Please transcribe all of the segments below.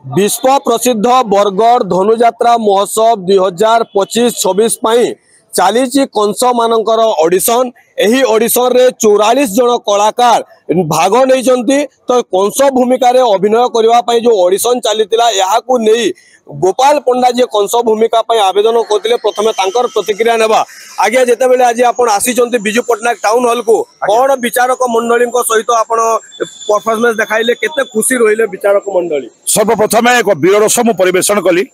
विश्व प्रसिद्ध बरगढ़ धनुजात्रा महोत्सव 2025-26 चली कंस मानकर ऑडिशन। यही ऑडिशन रे 44 जन कलाकार भाग नहीं तो कंस भूमिका रे अभिनय करने जो ऑडिशन चली नहीं गोपाल पंडा जी कंस भूमिका आवेदन करते प्रथम तांकर प्रतिक्रिया नेबा आगे जिते बेले आज आप आसी विजु पट्टनायक टाउन हॉल को कौन विचारक मंडली सहित आप परफॉर्मेंस देखाइले केते खुशी रहिले विचारक मंडली। सर्वप्रथम एक वीररस मु परिवेशन कली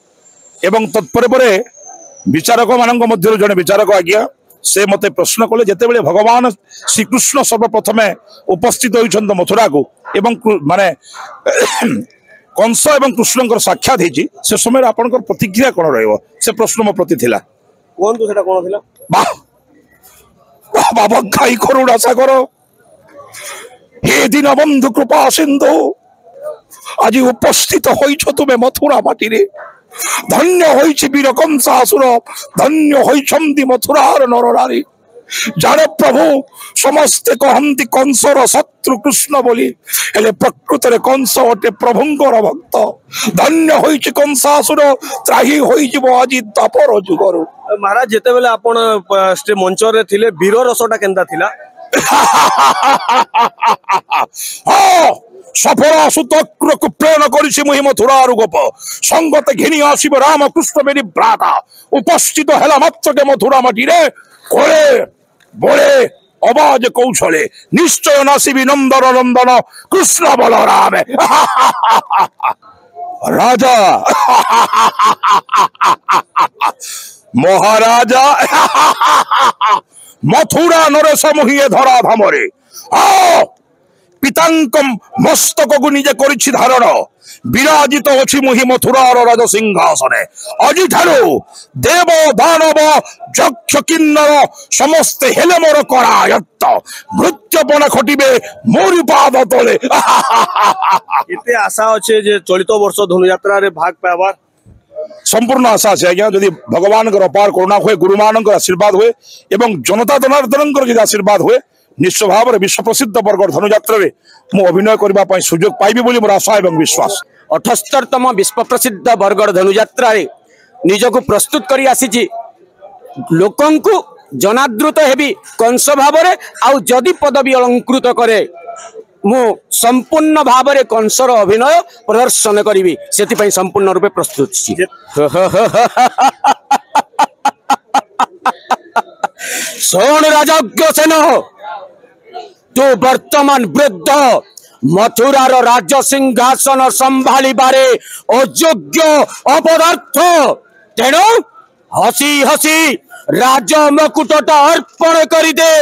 एवं तत्परे विचारक मान मध्य जड़े विचारक आज्ञा से मते प्रश्न कले जिते बेले भगवान श्रीकृष्ण सर्वप्रथम उपस्थित होइछन मथुरा को एवं माने कंस एवं कृष्ण साक्षात होती से समय आपण प्रतिक्रिया कौन रहिबो से प्रश्न मो प्रति थिला कोन तो सेटा कोन थिला बाबा खाई करुणा सागर हे दिन बंधु कृपा सिंधु आज उपस्थित होइछ तुमे मथुरा माटी रे धन्य होइछि वीर कंसासुर धन्य होइछंती मथुरार नरनारी जाने प्रभु समस्ते कहती कंसर शत्रु कृष्ण बोली हेले प्रकृत रे कंस अटे प्रभुंकर भक्त धन्य होइछि कंसासुर त्राही होइजिबो आजि तापर जुगरु। महाराज जेते बेले आपण मंच रे थिले वीर रसटा केनता थिला हां सफल सुतक्र को प्रेरण करिछि मुहि मथुरार गोप संगत घिनी आसीब राम कृष्ण मेरी भ्राता उपस्थित हेला मात्र के मथुरा माटी रे कोले बोले अबाज कौशले निश्चय नासिबी नंदन नंदन कृष्ण बलराम राजा महाराजा मथुरा नरेश मुहिए धरा धामरे पितांकम मस्तक को निजे करिछि धारण विराजित अछि मुहि मथुरार राज सिंहासने अजि ठारू देव दानव यक्ष किन्नर समस्त हेले मोर करायत्त मृत्यपण खटिबे मोरि पाद तले। एते आशा अछि जे चलित वर्ष धनुयात्रा रे भाग पाबार संपूर्ण आशा আছে आज्ञा जदि भगवान कर अपार करुणा हुए गुरु मानकर आशीर्वाद हुए एवं जनता जनार्दन कर आशीर्वाद हुए निश्चय भाव में विश्व प्रसिद्ध बरगढ़ धनुयात्रा रे मु अभिनय करबा सुजोग पाइबी बोली मोर आशा एवं विश्वास। 78तम विश्व प्रसिद्ध बरगढ़ धनुयात्रा रे निजको प्रस्तुत करी आसी लोकं को जनादृत हेबी कंस भाव रे आउ जदि पदवी अलंकृत करे मु संपूर्ण भाव रे कंसर अभिनय प्रदर्शन करी से संपूर्ण रूपे प्रस्तुत छी। सोन राजज्ञ सेन तू वर्तमान वृद्ध मथुरार राज सिंहासन संभाली बारे अयोग्य अपदार्थ तेणु हसी हसी राज मुकुटटा अर्पण कर दे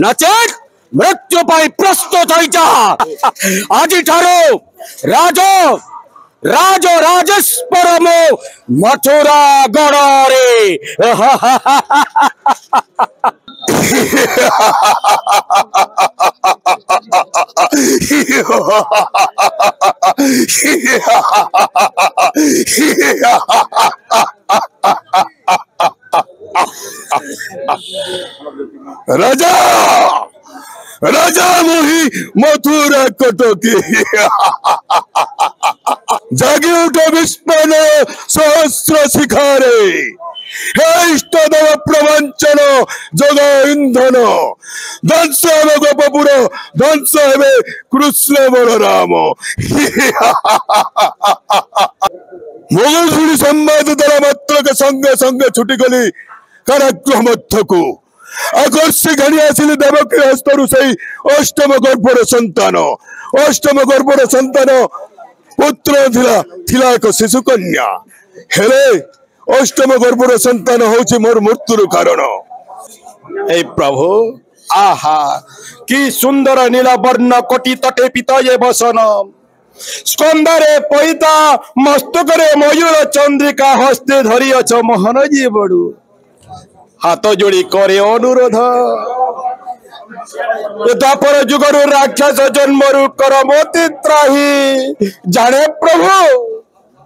नचेत मृत्यु पाई प्रस्तुत हो जा आज ठारो राज राज राजेश्वर मो मथुरा गण रे राजा राजा मोही मथुरा कटकी जागी उठ विस्मन सहस्र शिखारे इष्टदेव प्रवंचन जग इंधन ध्वंस हे गोपपुर ध्वंस हे कृष्ण बलराम। मोगल सुनी संवाद द्वारा मात्र के संगे संगे छुटी गली कारागृह मध्य को आकर्षि घड़ी आसिले देवकी हस्तरु से अष्टम गर्भर संतान पुत्र थिला एक शिशु कन्या हेले अष्टम गर्भर संतान होछि मोर मृत्युर कारण। हे प्रभु आहा कि सुंदर नीला वर्ण कोटि तटे पितये बसन स्कंदरे पैता मस्तकरे मयूर चंद्रिका हस्ते धरी अछ मोहन जी बड़ू हाथ जोड़ी करे अनुरोध द्वापर जुगरु राक्षस जन्मरु करमति त्राही जाने प्रभु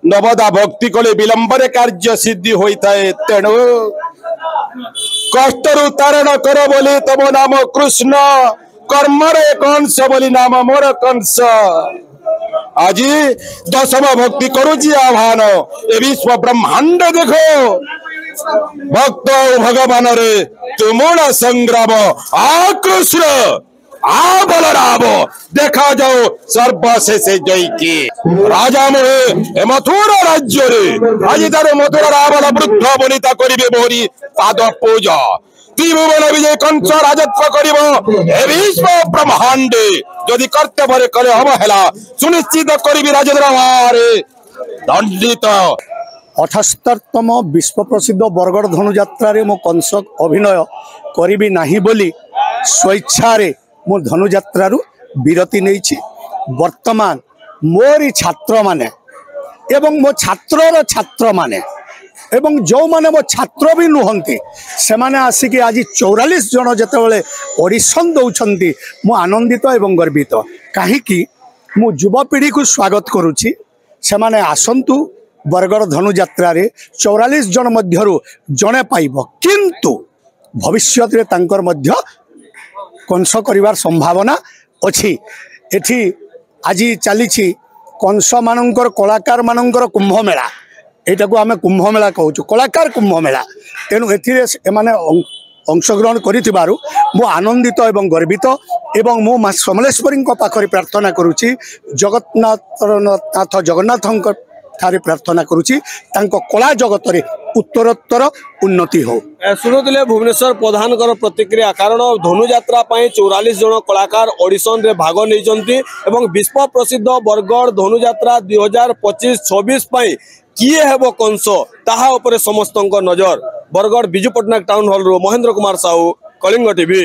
नवदा भक्ति कले विलंबरे कार्य सिद्धि होता है तेणु कष्टरु तारण कर बोली तम नाम कृष्ण कर्मरे कंस बोली नाम मोर कंस आज दशम भक्ति करुची आह्वान ए विश्व ब्रह्मांड देखो भक्त भगवान रे तुमुल संग्राम आ कृष्ण आ बलराम देखा जाओ सर्वशेष जय की राजा मोहे मथुरा राज्य रे आज तार मथुरा रावण वृद्ध बनिता करिवे मोरी पाद पूजा त्रिभुवन विजय कंस राजत्व करिवो ए विश्व ब्रह्मांडे यदि कर्तव्य कले अवहेला सुनिश्चित करिवि राजेंद्र दंडित 78तम विश्व प्रसिद्ध बरगड़ धनुयात्रा रे मो कंस अभिनय करिबि नाही बोली स्वेच्छा रे मो धनुयात्रा रु विरति नेछि। वर्तमान मोरी छात्र माने एवं मो छात्रर छात्र माने एवं जो माने मो छात्र भी नुहंती से माने आसिक आज 44 जन जेतेबेले ऑडिशन दउछंती मो आनंदित एवं गर्वित काहेकि मो युवपीढ़ी को स्वागत करुछि से माने आसंतु बरगड़ धनुयात्रा रे 44 जन मध्यरु जणे पाइब किंतु भविष्य रे तांकर मध्य कंस करिवार संभावना अछि। एठी आज चली कंस मानकर कलाकार मानकर कुंभ मेला एटा को आमे कुंभ मेला कहूँ कलाकार कुंभ मेला तेणु एमाने अंशग्रहण करिथिबारु मो आनंदित एवं गर्वित एवं मो मां समलेश्वरी पाखरे प्रार्थना करुछि जगन्नाथ जगन्नाथ ठारे प्रार्थना करुछि तांको कला जगत रे उत्तरोत्तर उन्नति हो। शुणुले भुवनेश्वर प्रधान प्रतिक्रिया कारण धनुयात्रा 44 जन कलाकार ऑडिशन रे भाग नहीं एवं विश्व प्रसिद्ध बरगड़ धनुयात्रा 2025-26 किए हेबो कंस ताहा उपरे समस्त नजर। बरगड़ बिजू पट्टनायक टाउन हॉल रो महेंद्र कुमार साहू, कलिंग टीवी।